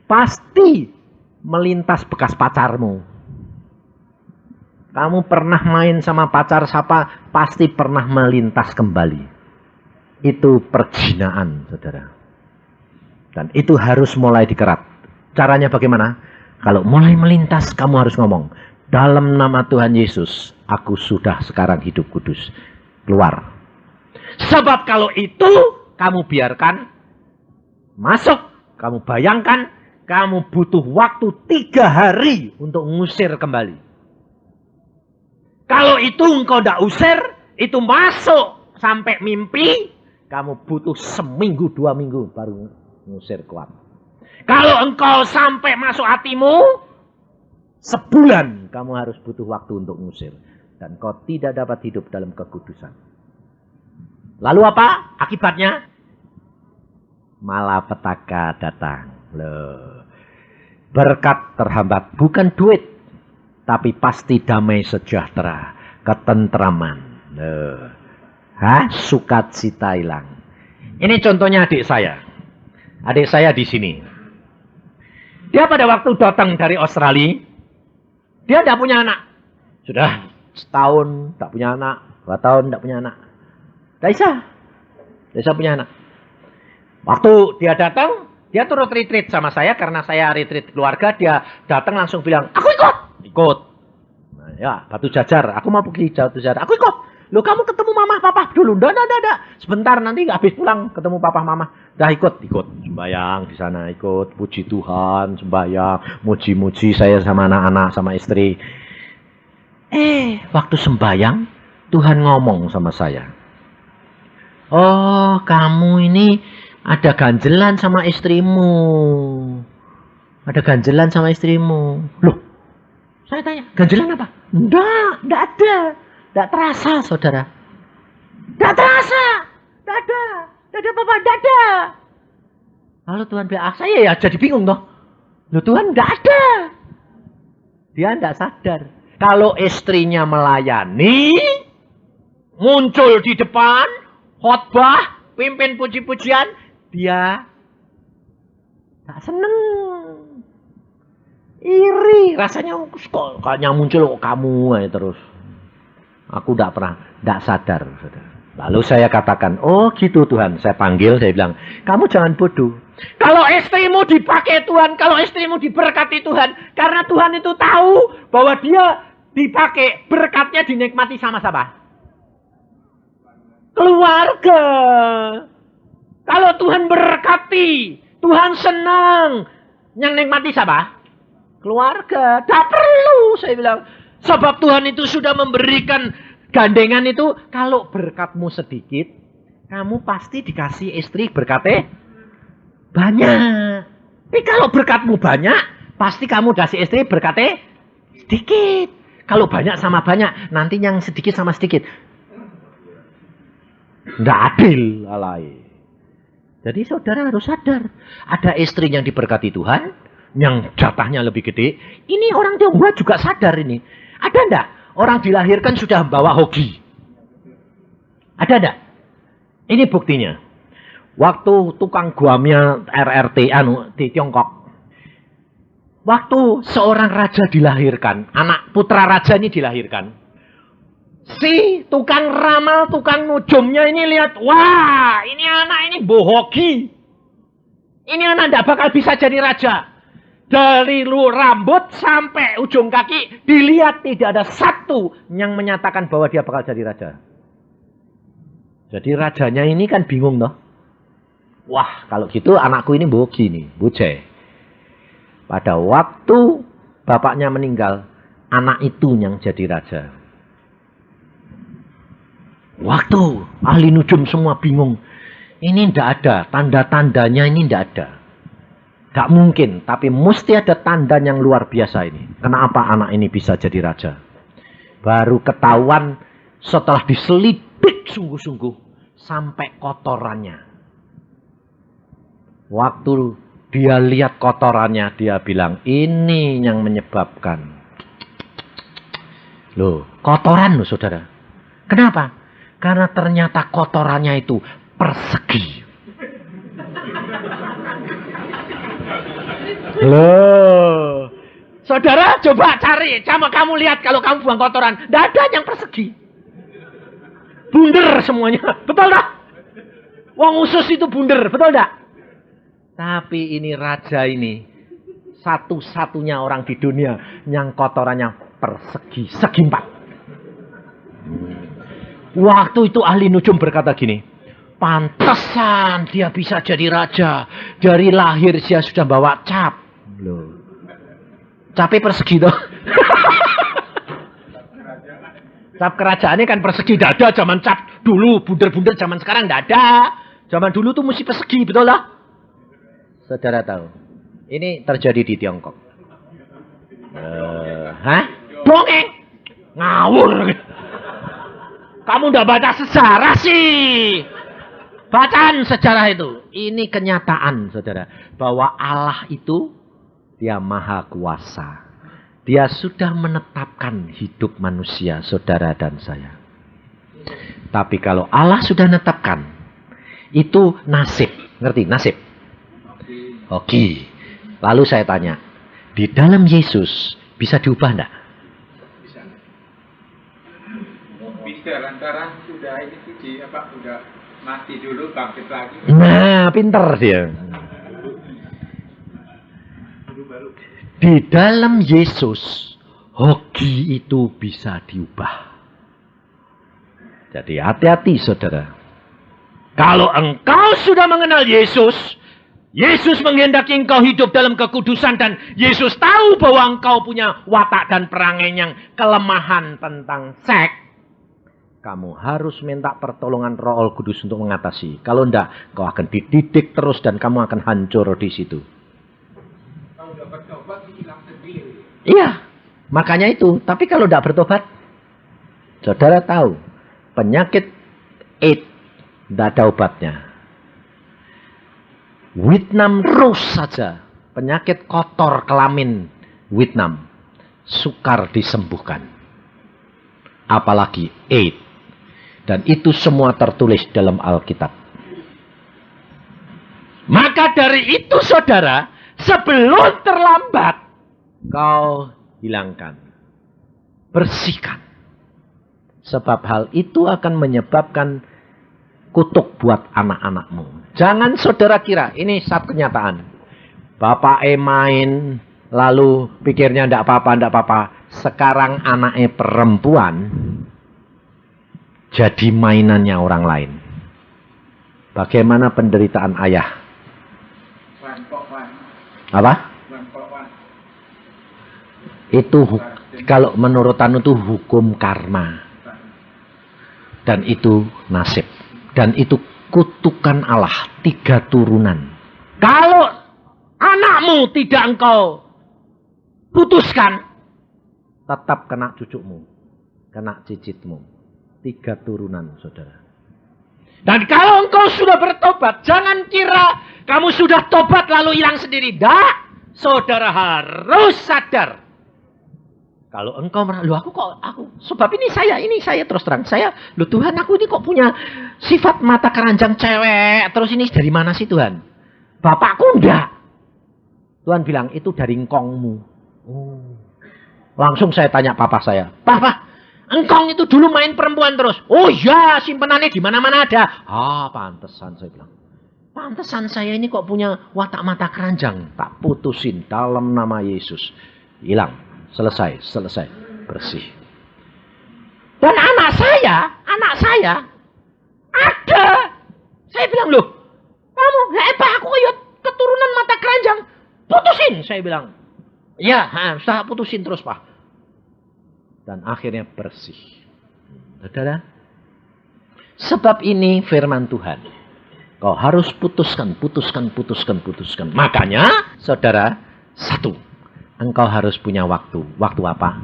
Pasti melintas bekas pacarmu. Kamu pernah main sama pacar siapa, pasti pernah melintas kembali. Itu perzinaan, saudara. Dan itu harus mulai dikerat. Caranya bagaimana? Kalau mulai melintas, kamu harus ngomong, dalam nama Tuhan Yesus, aku sudah sekarang hidup kudus. Keluar. Sebab kalau itu, kamu biarkan masuk. Kamu bayangkan, kamu butuh waktu 3 hari untuk ngusir kembali. Kalau itu engkau tidak usir, itu masuk sampai mimpi, kamu butuh 1 minggu, 2 minggu baru ngusir kuat. Kalau engkau sampai masuk hatimu, Sebulan kamu harus butuh waktu untuk ngusir. Dan kau tidak dapat hidup dalam kekudusan. Lalu apa akibatnya? Malapetaka datang. Loh. Berkat terhambat. Bukan duit. Tapi pasti damai sejahtera. Ketentraman. Loh. Sukacita hilang. Ini contohnya adik saya. Adik saya di sini. Dia pada waktu datang dari Australia, dia tidak punya anak. Sudah setahun tidak punya anak, 2 tahun tidak punya anak. Tidak bisa punya anak. Waktu dia datang, dia turut retreat sama saya karena saya retreat keluarga. Dia datang langsung bilang, aku ikut. Nah, ya, Batu Jajar, aku mau pergi Batu Jajar, aku ikut. Loh, kamu ketemu mama papa dulu? Nggak. Sebentar nanti habis pulang ketemu papa mama. Dah ikut. Sembayang di sana ikut. Puji Tuhan, sembayang. Muji-muji saya sama anak-anak, sama istri. Waktu sembayang, Tuhan ngomong sama saya. Oh, kamu ini ada ganjelan sama istrimu. Loh, saya tanya, ganjelan apa? Enggak ada. Tidak terasa, saudara. Tidak terasa. Tidak ada apa-apa. Tidak ada. Lalu Tuhan bilang, saya ya jadi bingung toh. Loh, Tuhan tidak ada. Dia tidak sadar. Kalau istrinya melayani, muncul di depan, khotbah, pimpin puji-pujian, dia tak seneng. Iri. Rasanya kok kayaknya muncul kamu aja terus. Aku tidak sadar. Lalu saya katakan, oh gitu Tuhan. Saya panggil, saya bilang, kamu jangan bodoh. Kalau istrimu dipakai Tuhan, kalau istrimu diberkati Tuhan, karena Tuhan itu tahu bahwa dia dipakai, berkatnya dinikmati sama siapa? Keluarga. Kalau Tuhan berkati, Tuhan senang, yang nikmati siapa? Keluarga. Tak perlu, saya bilang. Sebab Tuhan itu sudah memberikan gandengan itu. Kalau berkatmu sedikit, kamu pasti dikasih istri berkatnya banyak. Tapi kalau berkatmu banyak, pasti kamu dikasih istri berkatnya sedikit. Kalau banyak sama banyak, nanti yang sedikit sama sedikit. Tidak adil alai. Jadi saudara harus sadar. Ada istri yang diberkati Tuhan, yang jatahnya lebih gede. Ini orang Tionghoa juga sadar ini. Ada enggak? Orang dilahirkan sudah bawa hoki. Ada enggak? Ini buktinya. Waktu tukang guamnya RRT di Tiongkok. Waktu seorang raja dilahirkan. Anak putra raja ini dilahirkan. Si tukang ramal, tukang nujumnya ini lihat. Wah, ini anak ini bohoki. Ini anak enggak bakal bisa jadi raja. Dari rambut sampai ujung kaki, dilihat tidak ada satu yang menyatakan bahwa dia bakal jadi raja. Jadi rajanya ini kan bingung toh. Wah, kalau gitu anakku ini bogi nih, bocah. Pada waktu bapaknya meninggal, anak itu yang jadi raja. Waktu ahli nujum semua bingung. Ini tidak ada, tanda-tandanya ini tidak ada. Gak mungkin, tapi mesti ada tanda yang luar biasa ini. Kenapa anak ini bisa jadi raja? Baru ketahuan setelah diselidik sungguh-sungguh sampai kotorannya. Waktu dia lihat kotorannya, dia bilang, ini yang menyebabkan. Loh, kotoran loh saudara. Kenapa? Karena ternyata kotorannya itu persegi. Loh, saudara coba cari, coba kamu lihat kalau kamu buang kotoran, tidak ada yang persegi, bunder semuanya, betul tak? Wong usus itu bunder, betul tak? Tapi ini raja ini satu-satunya orang di dunia yang kotorannya persegi, segi 4. Waktu itu ahli nujum berkata gini, pantesan dia bisa jadi raja, dari lahir dia sudah bawa cap. Loh. Capek persegi toh. Cap kerajaannya kan persegi, tidak ada zaman cap dulu, bunder-bunder zaman sekarang tidak ada. Zaman dulu tuh mesti persegi, betul lah. Saudara tahu, ini terjadi di Tiongkok. Hah? Dongeng. Ngawur. Kamu udah baca sejarah sih. Bacaan sejarah itu. Ini kenyataan, saudara. Bahwa Allah itu, dia maha kuasa. Dia sudah menetapkan hidup manusia, saudara dan saya. Tapi kalau Allah sudah menetapkan, itu nasib. Ngerti? Nasib. Oke. Lalu saya tanya, di dalam Yesus bisa diubah enggak? Bisa lantaran sudah ini sudah mati dulu bangkit lagi. Nah, pinter dia. Di dalam Yesus, hoki itu bisa diubah. Jadi hati-hati saudara. Kalau engkau sudah mengenal Yesus, Yesus menghendaki engkau hidup dalam kekudusan dan Yesus tahu bahwa engkau punya watak dan perangai yang kelemahan tentang seks. Kamu harus minta pertolongan Roh Kudus untuk mengatasi. Kalau enggak, kau akan dididik terus dan kamu akan hancur di situ. Kalau udah bertobat hilang sendiri. Iya, makanya itu. Tapi kalau enggak bertobat, saudara tahu, penyakit AIDS enggak ada obatnya. Vietnam terus saja, penyakit kotor kelamin Vietnam, sukar disembuhkan. Apalagi AIDS. Dan itu semua tertulis dalam Alkitab. Maka dari itu saudara, sebelum terlambat, kau hilangkan. Bersihkan. Sebab hal itu akan menyebabkan kutuk buat anak-anakmu. Jangan saudara kira, ini satu kenyataan. Bapak main, lalu pikirnya enggak apa-apa. Sekarang anaknya perempuan, jadi mainannya orang lain. Bagaimana penderitaan ayah? Apa? Itu kalau menurut anu itu hukum karma. Dan itu nasib. Dan itu kutukan Allah. 3 turunan. Kalau anakmu tidak engkau putuskan, tetap kena cucumu. Kena cicitmu. 3 turunan, saudara. Dan kalau engkau sudah bertobat, jangan kira kamu sudah tobat lalu hilang sendiri. Tidak. Saudara harus sadar. Kalau engkau merasa, sebab ini saya terus terang. Tuhan, aku ini kok punya sifat mata keranjang cewek. Terus ini dari mana sih Tuhan? Bapakku enggak. Tuhan bilang, itu dari engkongmu. Oh. Langsung saya tanya papa saya. Papa, engkong itu dulu main perempuan terus. Oh iya, simpenannya di mana-mana ada. Pantesan saya bilang. Pantesan saya ini kok punya watak mata keranjang. Tak putusin dalam nama Yesus. Hilang. Selesai. Bersih. Dan anak saya ada. Saya bilang, loh, kamu, aku kayak keturunan mata keranjang. Putusin, saya bilang. Ya, saya putusin terus, Pak. Dan akhirnya bersih. Saudara, sebab ini firman Tuhan. Kau harus putuskan. Makanya, saudara, 1. Engkau harus punya waktu. Waktu apa?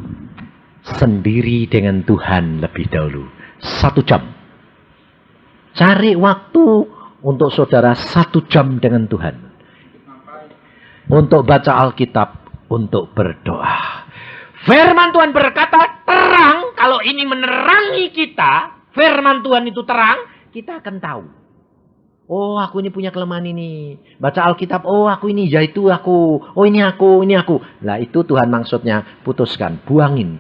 Sendiri dengan Tuhan lebih dahulu. 1 jam. Cari waktu untuk saudara 1 jam dengan Tuhan. Untuk baca Alkitab, untuk berdoa. Firman Tuhan berkata, terang, kalau ini menerangi kita, firman Tuhan itu terang, kita akan tahu. Oh, aku ini punya kelemahan ini. Baca Alkitab, oh aku ini, ya itu aku. Oh ini aku. Lah itu Tuhan maksudnya, putuskan. Buangin.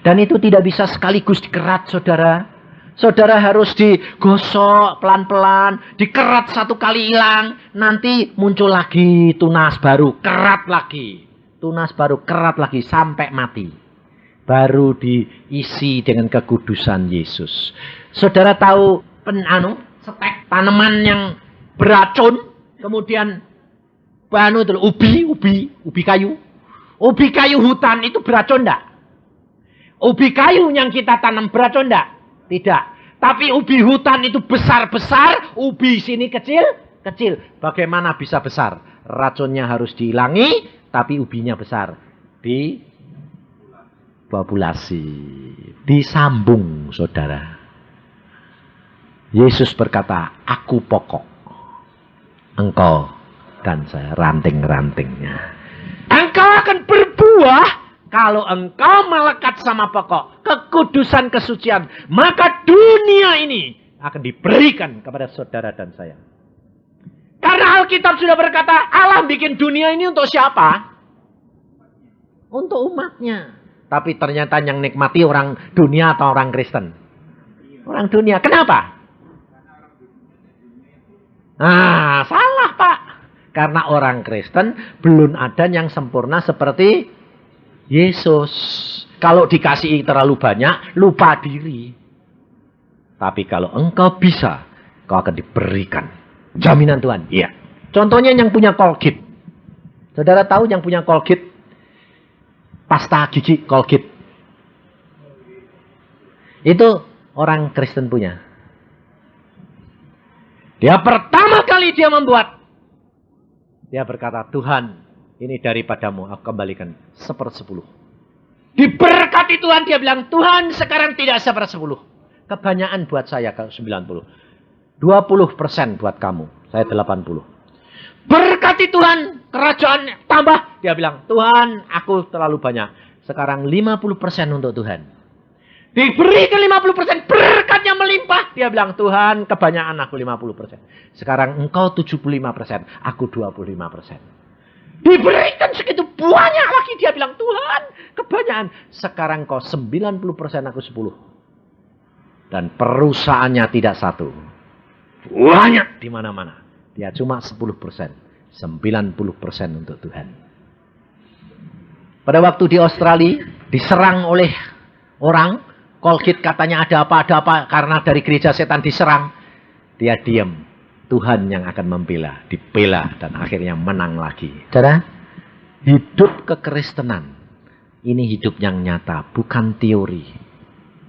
Dan itu tidak bisa sekaligus dikerat, saudara. Saudara harus digosok pelan-pelan, dikerat 1 kali hilang. Nanti muncul lagi tunas baru, kerat lagi. Tunas baru, kerat lagi sampai mati. Baru diisi dengan kekudusan Yesus. Saudara tahu setek tanaman yang beracun, kemudian ubi kayu. Ubi kayu hutan itu beracun enggak? Ubi kayu yang kita tanam beracun enggak? Tidak. Tapi ubi hutan itu besar-besar, ubi sini kecil. Bagaimana bisa besar? Racunnya harus dihilangi, tapi ubinya besar. populasi. Disambung, saudara. Yesus berkata, aku pokok, engkau dan saya ranting-rantingnya. Engkau akan berbuah kalau engkau melekat sama pokok, kekudusan, kesucian. Maka dunia ini akan diberikan kepada saudara dan saya. Karena Alkitab sudah berkata, Allah bikin dunia ini untuk siapa? Untuk umatnya. Tapi ternyata yang nikmati orang dunia atau orang Kristen? Orang dunia. Kenapa? Nah, salah Pak. Karena orang Kristen belum ada yang sempurna seperti Yesus. Kalau dikasih terlalu banyak, lupa diri. Tapi kalau engkau bisa, kau akan diberikan. Jaminan Tuhan. Iya. Contohnya yang punya Colgate. Saudara tahu yang punya Colgate? Pasta gigi Colgate. Itu orang Kristen punya. Dia pertama kali dia membuat. Dia berkata, Tuhan, ini daripadamu, aku kembalikan 1/10. Diberkati Tuhan, dia bilang, Tuhan sekarang tidak 1/10. Kebanyakan buat saya kalau 90. 20% buat kamu, saya 80. Berkati Tuhan, kerajaan tambah. Dia bilang, Tuhan aku terlalu banyak. Sekarang 50% untuk Tuhan. Diberikan 50%, berkatnya melimpah. Dia bilang, Tuhan kebanyakan aku 50%. Sekarang engkau 75%, aku 25%. Diberikan segitu banyak lagi. Dia bilang, Tuhan kebanyakan. Sekarang kau 90%, aku 10%. Dan perusahaannya tidak satu. Banyak di mana-mana. Dia cuma 10%. 90% untuk Tuhan. Pada waktu di Australia diserang oleh orang, Colgate katanya ada apa, karena dari gereja setan diserang. Dia diam. Tuhan yang akan membela, dibela, dan akhirnya menang lagi. Saudara, hidup kekristenan ini hidup yang nyata, bukan teori.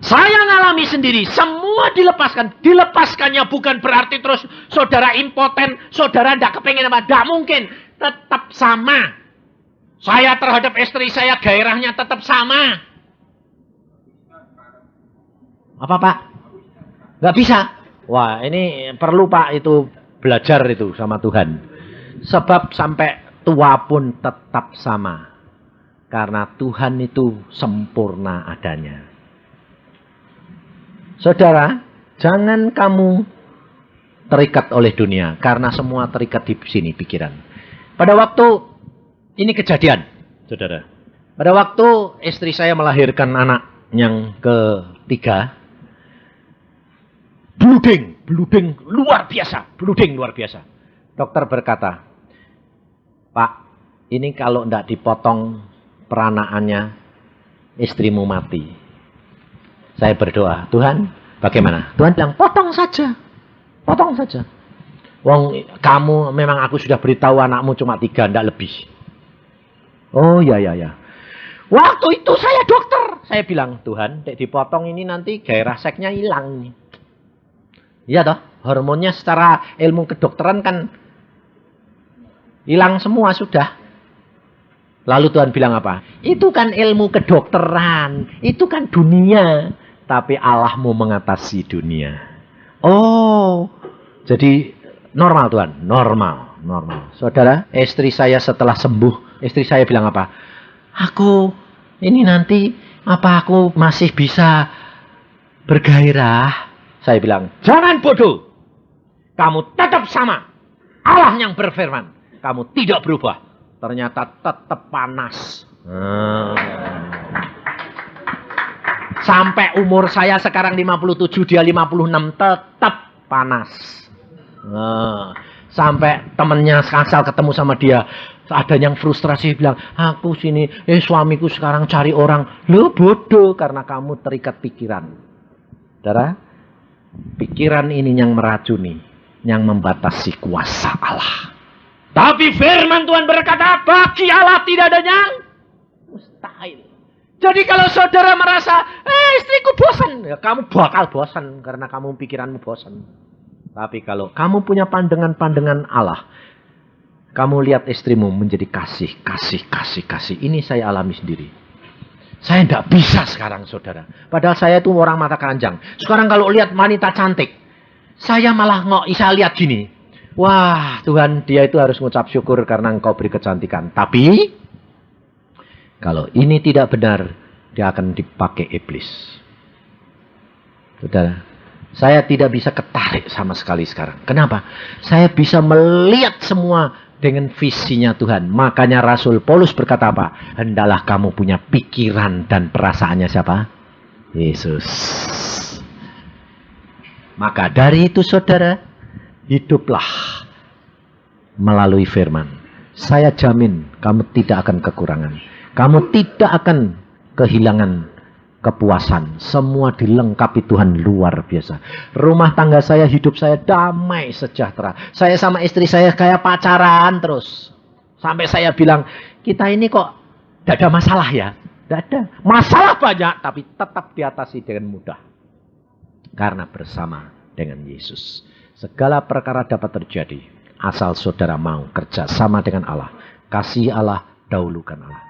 Saya ngalami sendiri, semua dilepaskan. Dilepaskannya bukan berarti terus saudara impoten, saudara tidak kepengen apa. Tidak mungkin, tetap sama. Saya terhadap istri saya, gairahnya tetap sama. Apa Pak? Nggak bisa. Wah ini perlu Pak itu belajar itu sama Tuhan. Sebab sampai tua pun tetap sama. Karena Tuhan itu sempurna adanya. Saudara, jangan kamu terikat oleh dunia. Karena semua terikat di sini pikiran. Pada waktu ini kejadian, saudara. Pada waktu istri saya melahirkan anak yang ketiga. Bloeding luar biasa. Dokter berkata, Pak, ini kalau tidak dipotong peranaannya, istrimu mati. Saya berdoa, Tuhan, bagaimana? Tuhan bilang, potong saja. Wong, kamu memang aku sudah beritahu anakmu cuma 3, tidak lebih. Oh ya. Waktu itu saya dokter. Saya bilang, Tuhan, dipotong ini nanti gairah seksnya hilang nih. Iya toh, hormonnya secara ilmu kedokteran kan hilang semua sudah. Lalu Tuhan bilang apa? Itu kan ilmu kedokteran, itu kan dunia. Tapi Allah mau mengatasi dunia. Oh, jadi normal Tuhan, normal. Saudara, istri saya setelah sembuh, istri saya bilang apa? Aku ini nanti apa aku masih bisa bergairah? Saya bilang, jangan bodoh. Kamu tetap sama. Allah yang berfirman. Kamu tidak berubah. Ternyata tetap panas. Sampai umur saya sekarang 57, dia 56. Tetap panas. Sampai temennya asal ketemu sama dia. Ada yang frustrasi bilang, aku sini, suamiku sekarang cari orang. Lo bodoh karena kamu terikat pikiran. Saudara? Pikiran ini yang meracuni, yang membatasi kuasa Allah. Tapi firman Tuhan berkata, bagi Allah tidak ada yang mustahil. Jadi kalau saudara merasa, istriku bosan, ya kamu bakal bosan karena kamu pikiranmu bosan. Tapi kalau kamu punya pandangan Allah, kamu lihat istrimu menjadi kasih. Ini saya alami sendiri. Saya tidak bisa sekarang, saudara. Padahal saya itu orang mata keranjang. Sekarang kalau lihat wanita cantik, saya malah nggak bisa lihat gini. Wah, Tuhan, dia itu harus mengucap syukur karena Engkau beri kecantikan. Tapi, kalau ini tidak benar, dia akan dipakai iblis. Saudara, saya tidak bisa ketarik sama sekali sekarang. Kenapa? Saya bisa melihat semua dengan visinya Tuhan. Makanya Rasul Paulus berkata apa? Hendaklah kamu punya pikiran dan perasaannya siapa? Yesus. Maka dari itu saudara, hiduplah melalui firman. Saya jamin kamu tidak akan kekurangan. Kamu tidak akan kehilangan kepuasan. Semua dilengkapi Tuhan luar biasa. Rumah tangga saya, hidup saya damai sejahtera. Saya sama istri saya kayak pacaran terus. Sampai saya bilang, kita ini kok tidak ada masalah ya? Tidak ada. Masalah banyak, tapi tetap diatasi dengan mudah. Karena bersama dengan Yesus. Segala perkara dapat terjadi. Asal saudara mau kerja sama dengan Allah. Kasih Allah, dahulukan Allah.